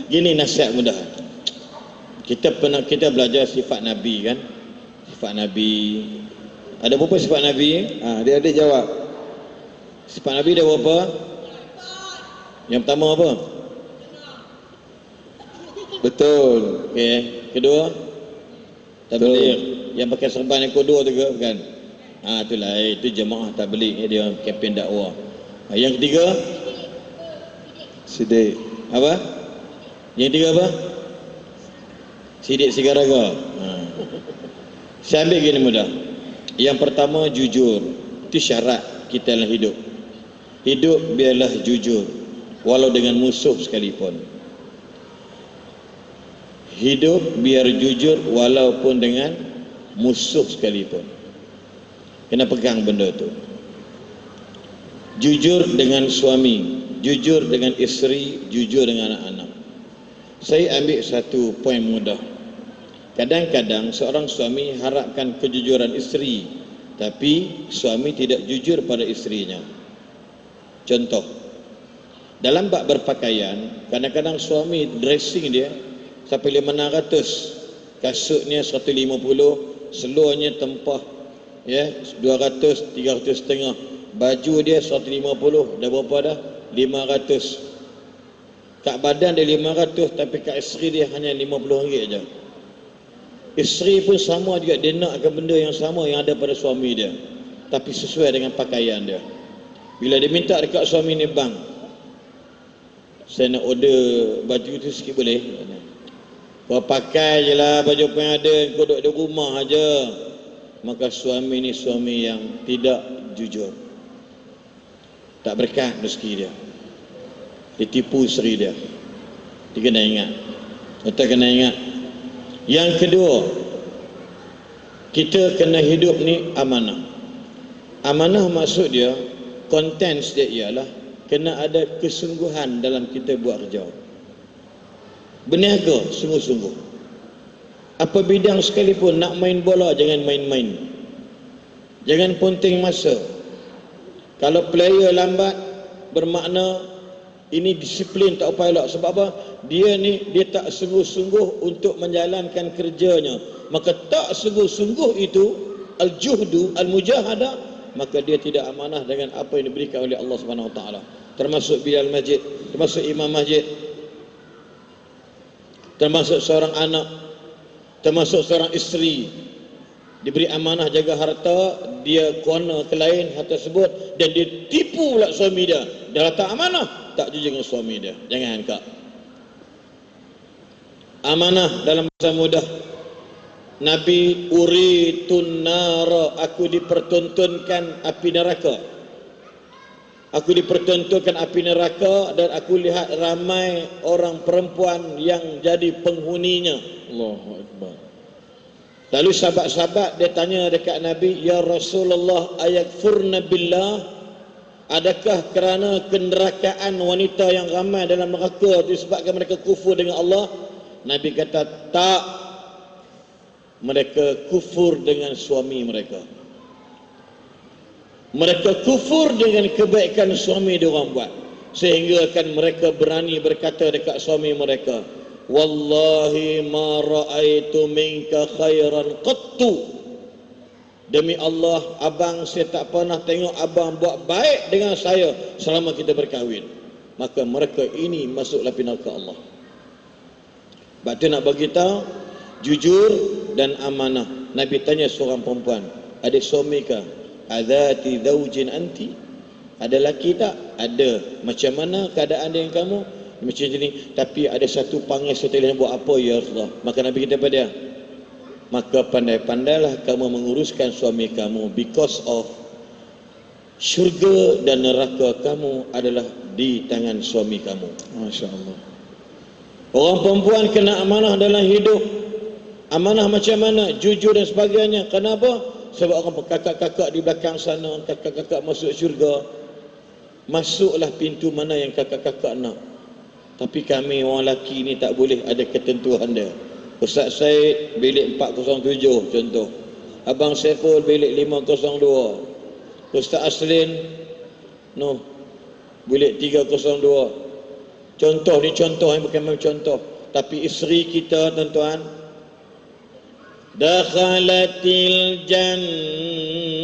Gini nasihat mudah. Kita belajar sifat Nabi kan. Sifat Nabi. Ada berapa sifat Nabi? Dia jawab. Sifat Nabi ada berapa? Yang pertama apa? Betul. Okey. Kedua? Tabligh. Yang pakai serban yang kedua tu ke? Bukan. Itulah. Itu jemaah tabligh. Dia kempen dakwah. Yang ketiga? Sidik. Apa? Yang ketiga apa? Sidik sigaraga. Saya ambil gini mudah. Yang pertama jujur. Itu syarat kita dalam hidup. Hidup biarlah jujur, walau dengan musuh sekalipun. Hidup biar jujur walaupun dengan musuh sekalipun. Kena pegang benda tu. Jujur dengan suami, jujur dengan isteri, jujur dengan anak-anak. Saya ambil satu poin mudah. Kadang-kadang seorang suami harapkan kejujuran isteri, tapi suami tidak jujur pada isterinya. Contoh, dalam bab berpakaian, kadang-kadang suami dressing dia sampai 500, kasutnya 150, seluarnya tempah 200, 300 setengah, baju dia 150, dah berapa dah? 500. Kat badan dia 500, tapi kat isteri dia hanya RM50 je. Isteri pun sama juga, dia nakkan benda yang sama yang ada pada suami dia, tapi sesuai dengan pakaian dia. Bila dia minta dekat suami ni, bang, saya nak order baju tu sikit boleh? Kau pakai je lah baju apa yang ada, kau duduk di rumah aja. Maka suami ni suami yang tidak jujur, tak berkat rezeki dia, dia tipu isteri dia. Dia kena ingat, kita kena ingat. Yang kedua, kita kena hidup ni amanah. Amanah maksud dia, kontens dia ialah kena ada kesungguhan dalam kita buat kerja. Berniaga sungguh-sungguh. Apa bidang sekalipun, nak main bola jangan main-main, jangan ponting masa. Kalau player lambat, bermakna ini disiplin tak apa elok. Sebab apa? Dia tak sungguh-sungguh untuk menjalankan kerjanya. Maka tak sungguh-sungguh itu, al-juhdu, al-mujahadah, maka dia tidak amanah dengan apa yang diberikan oleh Allah Subhanahu Wa Taala. Termasuk bilal masjid, termasuk imam masjid, termasuk seorang anak, termasuk seorang isteri, diberi amanah jaga harta, dia corner ke lain harta tersebut, dan dia tipu pula suami dia. Dia letak amanah, tak jujur dengan suami dia. Jangan kak. Amanah dalam bahasa mudah, Nabi uritun nara, aku dipertontonkan api neraka. Aku dipertontonkan api neraka, dan aku lihat ramai orang perempuan yang jadi penghuninya. Allahu Akbar. Lalu sahabat-sahabat dia tanya dekat Nabi, ya Rasulullah, ayakfurna billah, adakah kerana kenderakaan wanita yang ramai dalam neraka disebabkan mereka kufur dengan Allah? Nabi kata tak, mereka kufur dengan suami mereka. Mereka kufur dengan kebaikan suami diorang buat, sehingga akan mereka berani berkata dekat suami mereka, wallahi ma ra'aitu minka khairan qattu, demi Allah abang, saya tak pernah tengok abang buat baik dengan saya selama kita berkahwin. Maka mereka ini masuk api neraka Allah. Sebab tu nak bagi tahu jujur dan amanah. Nabi tanya seorang perempuan, adik suami kah? Adzati zaujin anti? Ada laki tak? Ada. Macam mana keadaan dengan kamu? Macam ni. Tapi ada satu panggil saya tak buat apa ya Rasulullah. Maka Nabi kata pada dia, maka pandai-pandailah kamu menguruskan suami kamu, because of syurga dan neraka kamu adalah di tangan suami kamu. Masya Allah. Orang perempuan kena amanah dalam hidup. Amanah macam mana? Jujur dan sebagainya. Kenapa? Sebab orang kakak-kakak di belakang sana, kakak-kakak masuk syurga, masuklah pintu mana yang kakak-kakak nak. Tapi kami orang lelaki ni tak boleh, ada ketentuan dia. Ustaz Said bilik 407 contoh, Abang Saiful bilik 502, Ustaz Aslin bilik 302, Contoh ni contoh yang bukan memang contoh. Tapi isteri kita tuan-tuan, dakhalatil jannata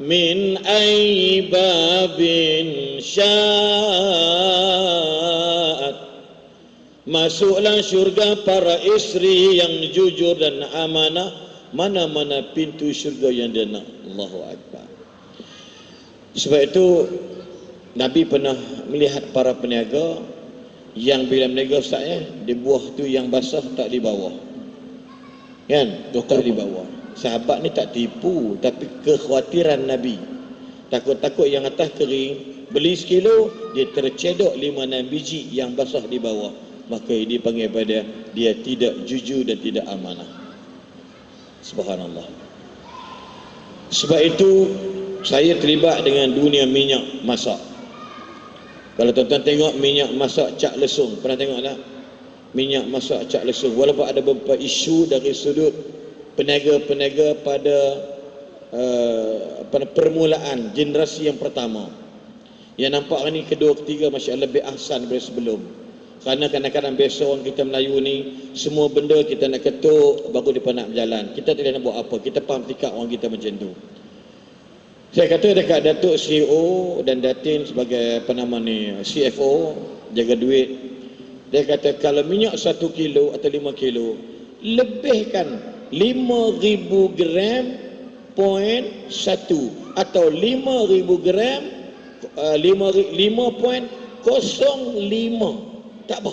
min ayyi babin sya'at. Masuklah syurga para isteri yang jujur dan amanah, mana-mana pintu syurga yang dia nak. Allahu Akbar. Sebab itu Nabi pernah melihat para peniaga yang bila meniaga Ustaz di buah tu yang basah tak dibawa, kan? Tak dibawa. Sahabat ni tak tipu, tapi kekhawatiran Nabi, takut-takut yang atas kering, beli sekilo dia tercedok 5-6 biji yang basah di bawah, maka dia panggil pada dia tidak jujur dan tidak amanah. Subhanallah. Sebab itu saya terlibat dengan dunia minyak masak. Kalau tuan-tuan tengok minyak masak Cak Lesung, pernah tengok tak? Minyak masak Cak Lesung, walaupun ada beberapa isu dari sudut peniaga-peniaga pada permulaan generasi yang pertama, yang nampak ni kedua ketiga Masya Allah lebih ahsan daripada sebelum. Kerana kadang-kadang biasa orang kita Melayu ni, semua benda kita nak ketuk baru dia nak berjalan. Kita tidak nak buat apa, kita faham tikap orang kita macam tu. Saya kata dekat Datuk CEO dan Datin sebagai CFO, jaga duit, dia kata kalau minyak 1 kilo atau 5 kilo, lebihkan 5,000 gram point 1 atau 5,000 gram 5.05. Tak apa,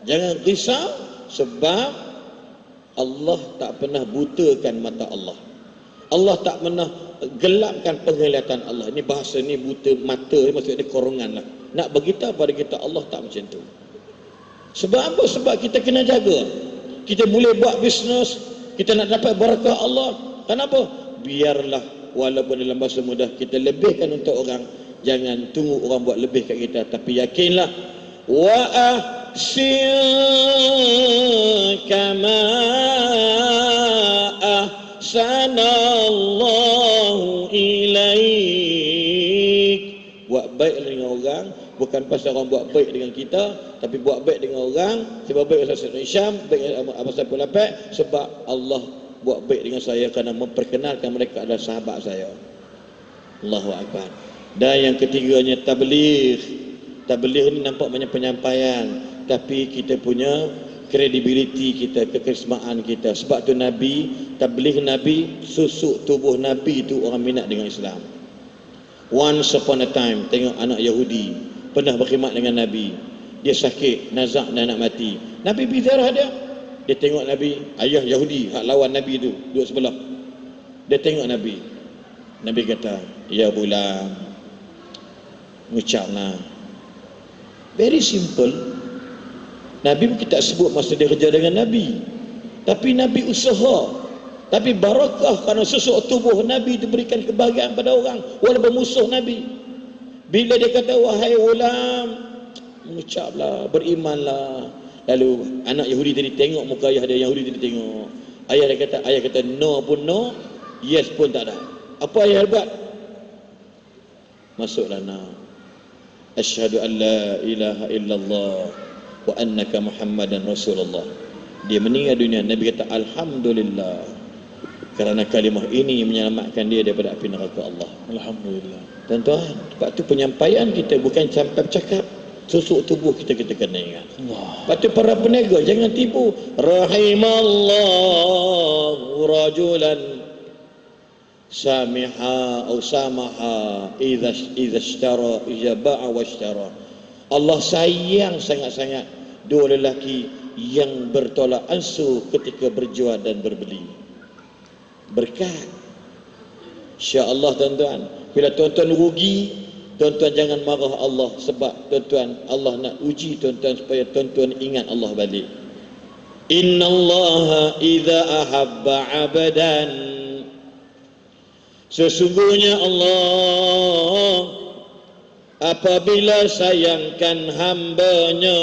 jangan risau, sebab Allah tak pernah butakan mata Allah. Allah tak pernah gelapkan penglihatan Allah. Ini bahasa ni buta mata, maksudnya korongan lah. Nak beritahu pada kita Allah tak macam tu. Sebab apa? Sebab kita kena jaga. Kita boleh buat bisnes, kita nak dapat barakah Allah. Kenapa? Biarlah walaupun dalam bahasa mudah kita lebihkan untuk orang. Jangan tunggu orang buat lebih kat kita, tapi yakinlah wa ahsin kama ahsanallahu ilaik. Buat baik dengan orang, bukan pasal orang buat baik dengan kita, tapi buat baik dengan orang. Sebab baik Ustaz Syam, baik Abang Saiful Lapek, sebab Allah buat baik dengan saya kerana memperkenalkan mereka adalah sahabat saya. Allahu Akbar. Dan yang ketiganya tabligh. Tabligh ni nampak banyak penyampaian, tapi kita punya kredibiliti kita, kekerismaan kita. Sebab tu Nabi, tabligh Nabi, susuk tubuh Nabi tu orang minat dengan Islam. Once upon a time, tengok anak Yahudi pernah berkhidmat dengan Nabi. Dia sakit, nazak dan nak mati. Nabi pergi ziarah dia. Dia tengok Nabi, ayah Yahudi hak lawan Nabi tu duduk sebelah. Dia tengok Nabi. Nabi kata, ya bulan, ngucaplah. Very simple. Nabi mungkin tak sebut masa dia kerja dengan Nabi, tapi Nabi usaha. Tapi barakah kerana susuk tubuh Nabi itu berikan kebahagiaan pada orang walaupun musuh Nabi. Bila dia kata wahai ulam, mengucaplah, berimanlah. Lalu anak Yahudi tadi tengok muka ayah dia, Yahudi tadi tengok. Ayah kata no pun no, yes pun tak ada. Apa ayah buat? Masuklah nak. Asyhadu an la ilaha illallah wa annaka Muhammadan Rasulullah. Dia meninggal dunia, Nabi kata alhamdulillah, kerana kalimah ini menyelamatkan dia daripada api neraka Allah. Alhamdulillah. Tuan-tuan, sebab tu penyampaian kita bukan sampai bercakap, susuk tubuh kita kena ingat. Sebab tu para peniaga jangan tipu. Rahimallahu rajulan samiha atau samaha idza ishtara, idza ba'a wa ishtara. Allah sayang sangat-sangat dua lelaki yang bertolak ansur ketika berjual dan berbeli. Berkat. Insya-Allah tuan-tuan, bila tuan-tuan rugi, tuan-tuan jangan marah Allah, sebab tuan-tuan Allah nak uji tuan-tuan supaya tuan-tuan ingat Allah balik. Innallaha idza ahabba 'abdan, sesungguhnya Allah apabila sayangkan hambanya,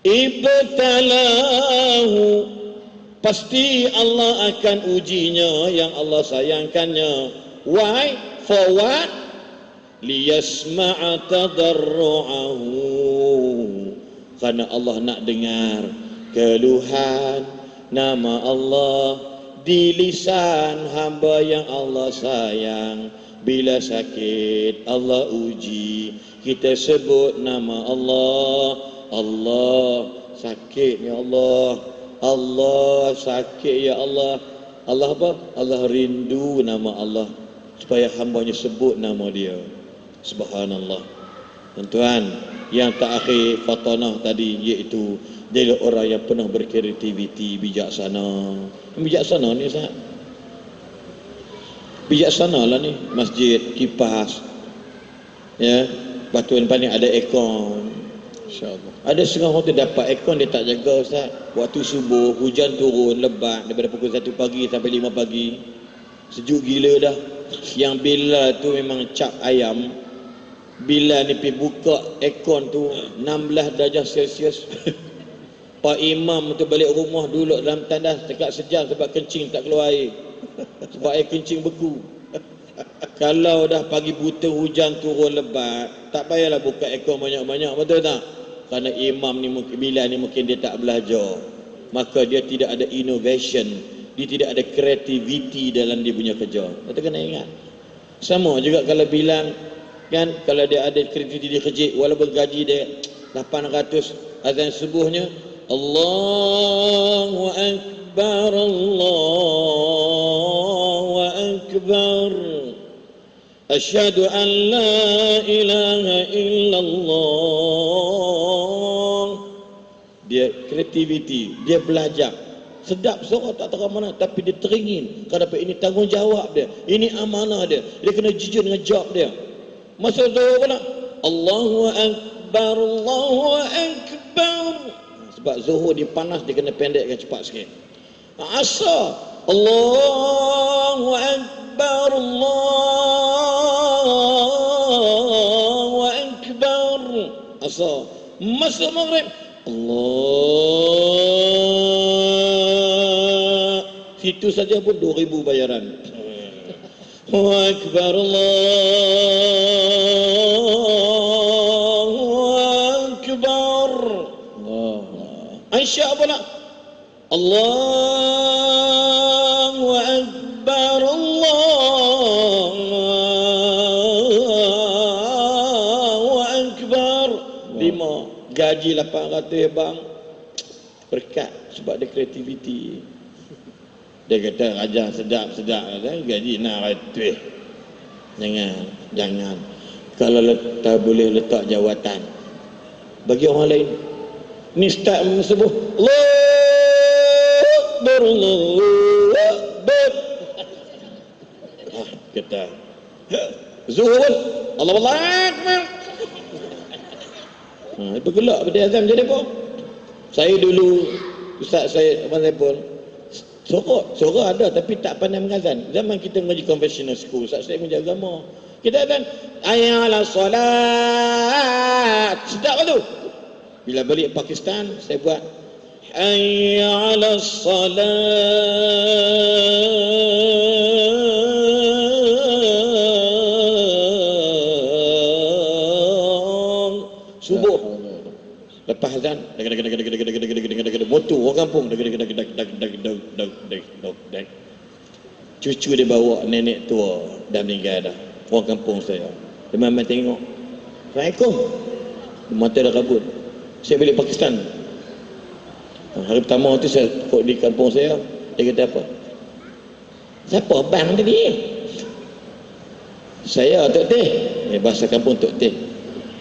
ibtalahu, pasti Allah akan ujinya yang Allah sayangkannya. Why? For what? liyasma'a tadarru'ahu, karena Allah nak dengar keluhan nama Allah di lisan hamba yang Allah sayang. Bila sakit Allah uji, kita sebut nama Allah. Allah sakit ya Allah, Allah sakit ya Allah. Allah apa? Allah rindu nama Allah, supaya hambanya sebut nama dia. Subhanallah. Tuan-tuan, yang terakhir fatanah tadi, iaitu dia orang yang pernah berkreativiti, bijaksana. Bijaksana ni Ustaz, bijaksana lah ni. Masjid, kipas, ya, batuan paling ada aircon. InsyaAllah. Ada setengah orang tu dapat aircon, dia tak jaga Ustaz. Waktu subuh, hujan turun lebat daripada pukul 1 pagi sampai 5 pagi. Sejuk gila dah. Yang bila tu memang cap ayam. Bila ni pergi buka aircon tu 16 darjah Celsius. Pak Imam tu balik rumah duduk dalam tandas dekat sejam sebab kencing tak keluar air. Sebab air kencing beku. Kalau dah pagi buta hujan turun lebat, tak payahlah buka aircon banyak-banyak, betul tak? Kerana imam ni mungkin, bila ni mungkin dia tak belajar, maka dia tidak ada innovation, dia tidak ada creativity dalam dia punya kerja. Kita kena ingat. Sama juga kalau bilang kan, kalau dia ada kreativiti dia kecil, walaupun gaji dia 800, azan subuhnya Allahu Akbar, Allahu Akbar, asyhadu an la ilaha illallah. Dia kreativiti, dia belajar. Sedap suara tak tahu mana, tapi dia teringin kerana ini tanggungjawab dia, ini amanah dia, dia kena jujur dengan jawab dia. Masa zuhur pula Allahu Akbar, Allahu Akbar. Sebab zuhur dia panas, dia kena pendekkan cepat sikit. Asar Allahu Akbar, Allahu Akbar. Asar. Masa maghrib Allah, situ saja pun 2,000 bayaran. Allahu Akbar, Allahu Akbar. Aisyah pula Allahu Akbar, Allahu Akbar. 5, gaji 800 bang. Berkat sebab ada kreativiti. Dia kata raja sedap-sedap, gaji 600. Jangan. Kalau boleh letak jawatan bagi orang lain. Ni start subuh Allahu Akbar, Allahu Akbar. Kata zuhur Allahu Akbar. Itu gelak pada azam jadi apa? Saya dulu, ustaz saya abang saya pun suara ada tapi tak pandai mengazan. Zaman kita mengaji conventional school, ustaz saya menjaga agama, kita azan hayya 'alas solat, sedap tu. Bila balik Pakistan, saya buat hayya 'alas salat subuh. Lepas azan, motor orang kampung, cucu dia bawa nenek tua dah meninggal dah, orang kampung saya. Dia main tengok, Assalamualaikum, mata dah kabut. Saya balik Pakistan. Hari pertama tu saya kok di kampung saya, dia kata apa? Siapa bang tadi? Saya Tok Teh. Bahasa kampung Tok Teh.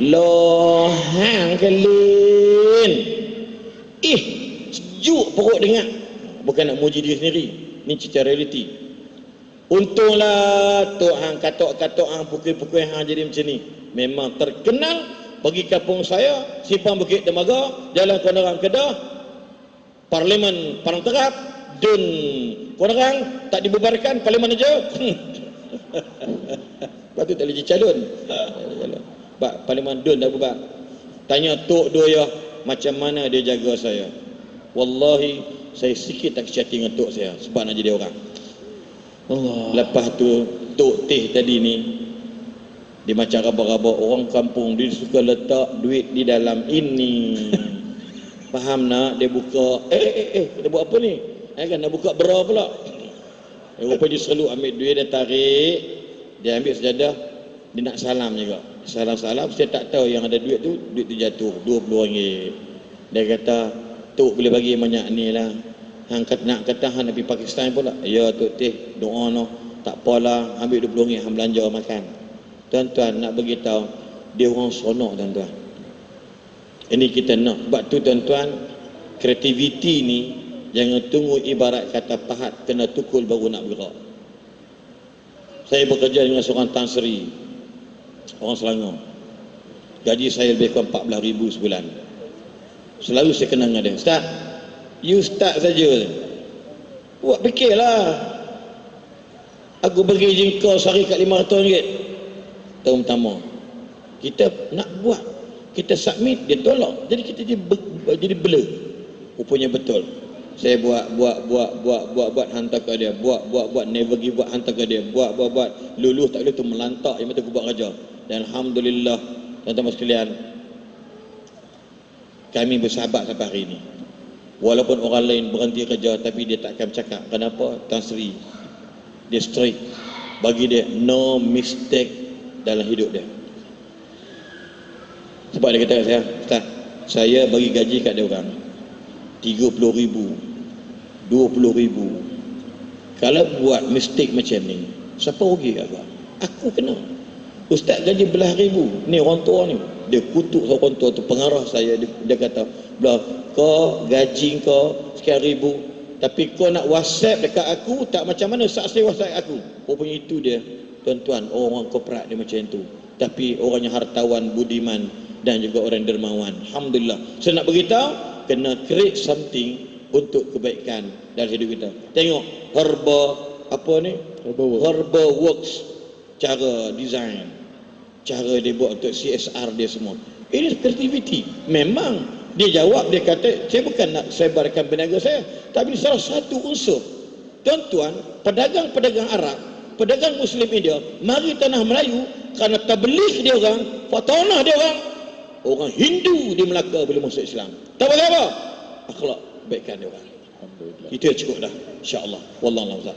Lohang kelin. Sejuk perut dengar. Bukan nak muji diri sendiri, ni cerita realiti. Untunglah Tok Hang katok-katok hang pukul-pukul hang jadi macam ni. Memang terkenal. Pergi kampung saya, Simpang Bukit Dermaga, Jalan Kuandarang Kedah, Parlimen Parang Terap, Dun Kuandarang tak dibubarkan, Parlimen aja. Lepas tu tak boleh jadi calon. Parlimen Dun dah bubar. Tanya Tok Doya macam mana dia jaga saya. Wallahi saya sikit tak kecil hati dengan Tok saya sebab nak jadi orang. Allah. Lepas tu Tok Teh tadi ni Dia macam raba-raba orang kampung, dia suka letak duit di dalam ini. Faham nak? Dia buka, dia buat apa ni? Kan nak buka bra pula. Rupanya dia selalu ambil duit, dia tarik, dia ambil sejadah, dia nak salam juga. Salam-salam, saya tak tahu yang ada duit tu jatuh RM20. Dia kata, Tok boleh bagi banyak ni lah. Hang nak kata hang nak pergi Pakistan pula. Ya Tok Teh, doa no. Tak apalah, ambil RM20 hang belanja makan. Tuan-tuan nak beritahu, dia orang sonok tuan-tuan. Ini kita nak. Sebab tu tuan-tuan, kreativiti ni jangan tunggu ibarat kata pahat kena tukul baru nak bergerak. Saya bekerja dengan seorang Tan Sri, orang Selangor. Gaji saya lebih kurang 14,000 sebulan. Selalu saya kenal dengan dia, Ustaz, you start saja. Buat fikirlah. Aku bagi jengkau sehari kat RM500. Tahun pertama kita nak buat, kita submit, dia tolak, jadi kita jadi blur. Rupanya betul. Saya buat hantar ke dia, buat never give up hantar ke dia, buat lulus tak lulus tu melantak yang betul aku buat kerja. Dan alhamdulillah tuan-tuan sekalian, kami bersahabat sampai hari ini. Walaupun orang lain berhenti kerja, tapi dia takkan cakap. Kenapa? Tan Sri dia straight, bagi dia no mistake dalam hidup dia. Sebab dia kata kat saya, Ustaz, saya bagi gaji kat dia orang RM30,000, RM20,000. Kalau buat mistake macam ni, siapa rugi kat kau? Aku kena. Ustaz gaji belah ribu. Ni orang tua ni, dia kutuk orang tua tu, pengarah saya. Dia kata, belah kau gaji kau sekian ribu, tapi kau nak WhatsApp dekat aku, tak macam mana saksi WhatsApp aku. Rupanya itu dia. Tuan-tuan, orang korporat dia macam tu. Tapi orangnya hartawan, budiman dan juga orang dermawan. Alhamdulillah. Saya nak beritahu, kena create something untuk kebaikan dalam hidup kita. Tengok Herba apa ni? Herba Works, cara design, cara dia buat untuk CSR dia semua. Ini kreativiti. Memang dia jawab, dia kata, saya bukan nak sebarkan peniaga saya, tapi salah satu unsur. Tuan-tuan, pedagang-pedagang Arab, pedagang Muslim India mari tanah Melayu kerana tabligh dia orang, fatanah dia orang Hindu di Melaka boleh masuk Islam. Tak apa-apa, akhlak kebaikan dia orang. Itu cukup dah, insya-Allah. Wallahu a'lam.